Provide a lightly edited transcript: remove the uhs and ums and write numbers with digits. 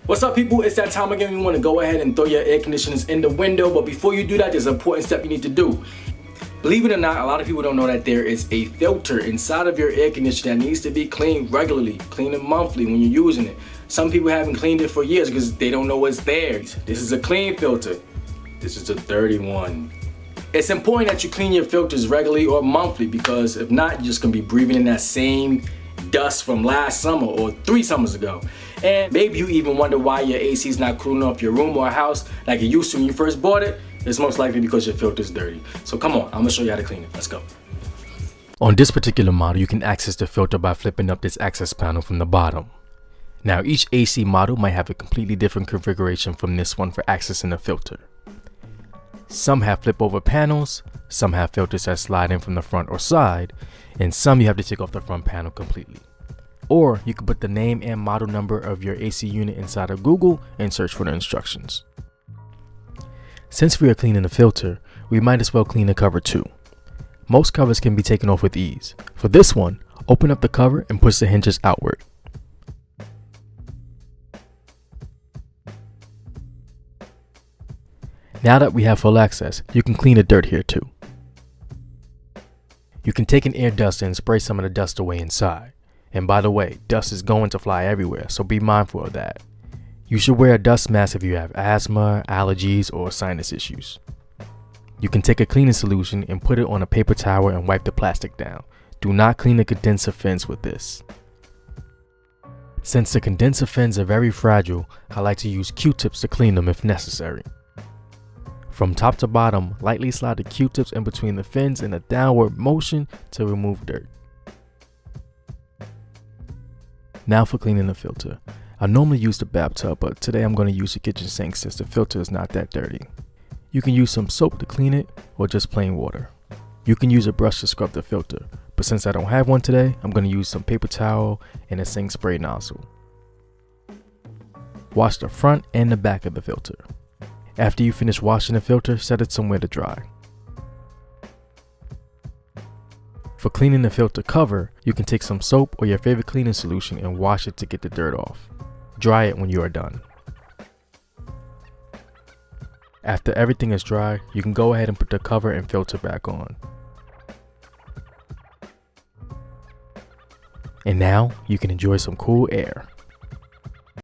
What's up, people? It's that time again. You want to go ahead and throw your air conditioners in the window, but before you do that, there's an important step you need to do. Believe it or not, a lot of people don't know that there is a filter inside of your air conditioner that needs to be cleaned regularly, clean it monthly when you're using it. Some people haven't cleaned it for years because they don't know what's there. This is a clean filter. This is a dirty one. It's important that you clean your filters regularly or monthly, because if not, you're just gonna be breathing in that same dust from last summer or 3 summers ago. And maybe you even wonder why your AC is not cooling off your room or house like it used to when you first bought it. It's most likely because your filter is dirty. So come on, I'm gonna show you how to clean it. Let's go. On this particular model, you can access the filter by flipping up this access panel from the bottom. Now, each AC model might have a completely different configuration from this one for accessing the filter. Some have flip over panels, some have filters that slide in from the front or side, and some you have to take off the front panel completely. Or you can put the name and model number of your AC unit inside of Google and search for the instructions. Since we are cleaning the filter, we might as well clean the cover too. Most covers can be taken off with ease. For this one, open up the cover and push the hinges outward. Now that we have full access, you can clean the dirt here too. You can take an air duster and spray some of the dust away inside. And by the way, dust is going to fly everywhere, so be mindful of that. You should wear a dust mask if you have asthma, allergies, or sinus issues. You can take a cleaning solution and put it on a paper towel and wipe the plastic down. Do not clean the condenser fins with this. Since the condenser fins are very fragile, I like to use Q-tips to clean them if necessary. From top to bottom, lightly slide the Q-tips in between the fins in a downward motion to remove dirt. Now for cleaning the filter. I normally use the bathtub, but today I'm going to use the kitchen sink since the filter is not that dirty. You can use some soap to clean it or just plain water. You can use a brush to scrub the filter, but since I don't have one today, I'm going to use some paper towel and a sink spray nozzle. Wash the front and the back of the filter. After you finish washing the filter, set it somewhere to dry. For cleaning the filter cover, you can take some soap or your favorite cleaning solution and wash it to get the dirt off. Dry it when you are done. After everything is dry, you can go ahead and put the cover and filter back on. And now you can enjoy some cool air.